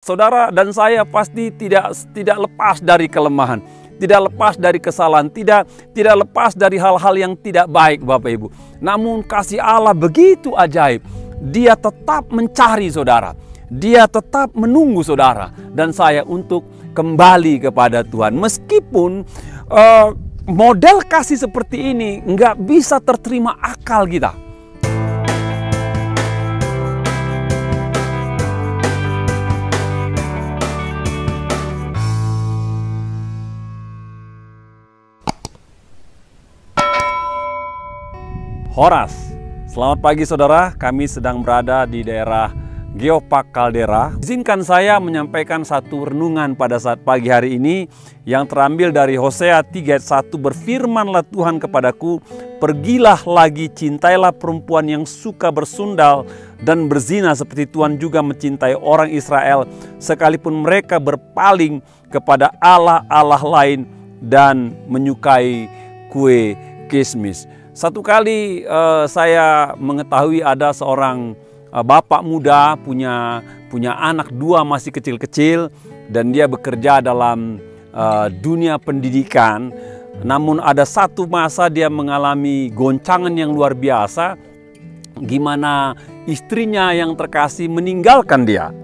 Saudara dan saya pasti tidak lepas dari kelemahan, tidak lepas dari kesalahan, tidak lepas dari hal-hal yang tidak baik, Bapak Ibu. Namun kasih Allah begitu ajaib. Dia tetap mencari saudara. Dia tetap menunggu saudara dan saya untuk kembali kepada Tuhan. Meskipun model kasih seperti ini nggak bisa terterima akal kita. Horas, selamat pagi saudara, kami sedang berada di daerah Geopark Caldera. Izinkan saya menyampaikan satu renungan pada saat pagi hari ini yang terambil dari Hosea 3 ayat 1. Berfirmanlah Tuhan kepadaku, pergilah lagi, cintailah perempuan yang suka bersundal dan berzina seperti Tuhan juga mencintai orang Israel, sekalipun mereka berpaling kepada Allah-Allah lain dan menyukai kue kismis. Satu kali saya mengetahui ada seorang bapak muda punya anak dua masih kecil-kecil dan dia bekerja dalam dunia pendidikan. Namun ada satu masa dia mengalami goncangan yang luar biasa, gimana istrinya yang terkasih meninggalkan dia,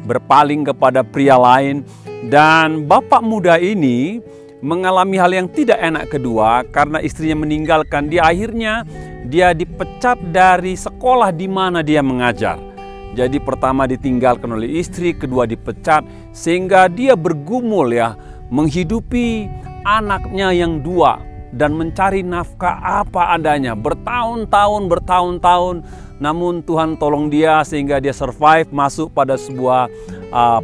berpaling kepada pria lain, dan bapak muda ini mengalami hal yang tidak enak kedua karena istrinya meninggalkan dia. Akhirnya dia dipecat dari sekolah di mana dia mengajar. Jadi pertama ditinggalkan oleh istri, kedua dipecat, sehingga dia bergumul menghidupi anaknya yang dua dan mencari nafkah apa adanya bertahun-tahun. Namun Tuhan tolong dia sehingga dia survive, masuk pada sebuah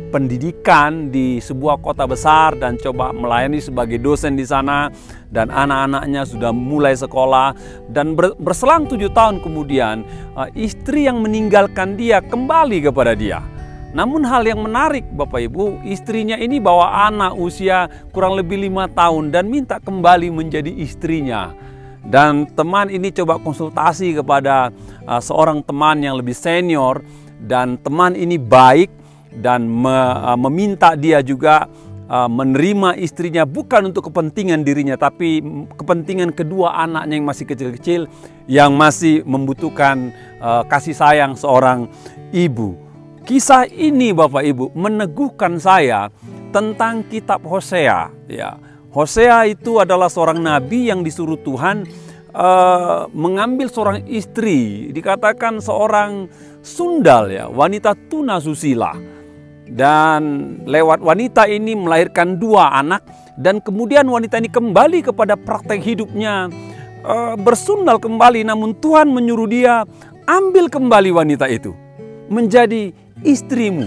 pendidikan di sebuah kota besar dan coba melayani sebagai dosen di sana, dan anak-anaknya sudah mulai sekolah. Dan berselang 7 tahun kemudian istri yang meninggalkan dia kembali kepada dia. Namun hal yang menarik Bapak Ibu, istrinya ini bawa anak usia kurang lebih 5 tahun dan minta kembali menjadi istrinya. Dan teman ini coba konsultasi kepada seorang teman yang lebih senior, dan teman ini baik dan meminta dia juga menerima istrinya bukan untuk kepentingan dirinya, tapi kepentingan kedua anaknya yang masih kecil-kecil, yang masih membutuhkan kasih sayang seorang ibu. Kisah ini Bapak Ibu meneguhkan saya tentang kitab Hosea. Hosea itu adalah seorang nabi yang disuruh Tuhan mengambil seorang istri, dikatakan seorang sundal, wanita tuna susila. Dan lewat wanita ini melahirkan 2 anak, dan kemudian wanita ini kembali kepada praktek hidupnya, bersundal kembali. Namun Tuhan menyuruh dia, ambil kembali wanita itu menjadi istrimu.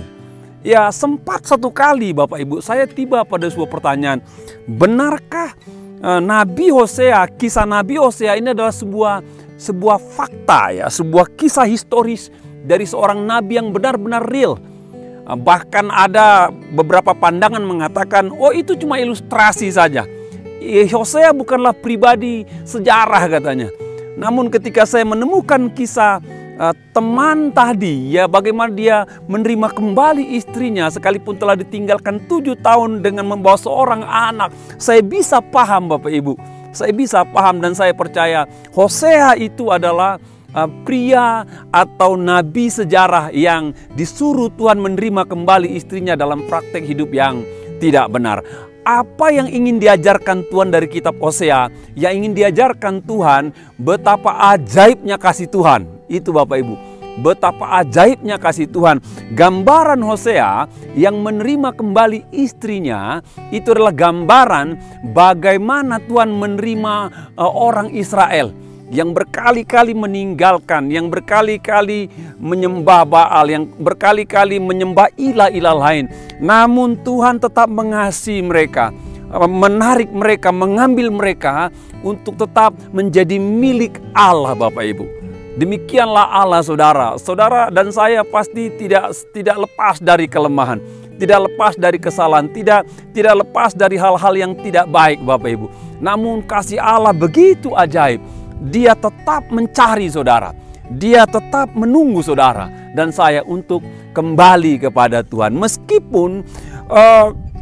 Sempat satu kali Bapak Ibu saya tiba pada sebuah pertanyaan, benarkah Nabi Hosea, kisah Nabi Hosea ini adalah sebuah fakta, sebuah kisah historis dari seorang nabi yang benar-benar real. Bahkan ada beberapa pandangan mengatakan, oh itu cuma ilustrasi saja. Hosea bukanlah pribadi sejarah katanya. Namun ketika saya menemukan kisah teman tadi, bagaimana dia menerima kembali istrinya sekalipun telah ditinggalkan 7 tahun dengan membawa seorang anak, saya bisa paham Bapak Ibu. Saya bisa paham dan saya percaya Hosea itu adalah pria atau nabi sejarah yang disuruh Tuhan menerima kembali istrinya dalam praktek hidup yang tidak benar. Apa yang ingin diajarkan Tuhan dari kitab Hosea? Yang ingin diajarkan Tuhan betapa ajaibnya kasih Tuhan. Itu Bapak Ibu, betapa ajaibnya kasih Tuhan. Gambaran Hosea yang menerima kembali istrinya itu adalah gambaran bagaimana Tuhan menerima orang Israel yang berkali-kali meninggalkan, yang berkali-kali menyembah Baal, yang berkali-kali menyembah ilah-ilah lain. Namun Tuhan tetap mengasihi mereka, menarik mereka, mengambil mereka untuk tetap menjadi milik Allah Bapak Ibu. Demikianlah Allah saudara. Saudara dan saya pasti tidak lepas dari kelemahan, tidak lepas dari kesalahan, tidak lepas dari hal-hal yang tidak baik Bapak Ibu. Namun kasih Allah begitu ajaib. Dia tetap mencari saudara. Dia tetap menunggu saudara dan saya untuk kembali kepada Tuhan. Meskipun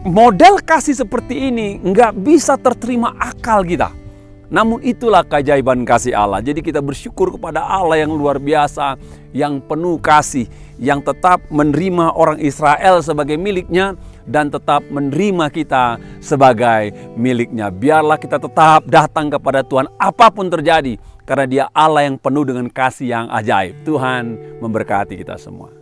model kasih seperti ini nggak bisa terterima akal kita. Namun itulah keajaiban kasih Allah. Jadi kita bersyukur kepada Allah yang luar biasa, yang penuh kasih, yang tetap menerima orang Israel sebagai miliknya dan tetap menerima kita sebagai miliknya. Biarlah kita tetap datang kepada Tuhan apapun terjadi, karena Dia Allah yang penuh dengan kasih yang ajaib. Tuhan memberkati kita semua.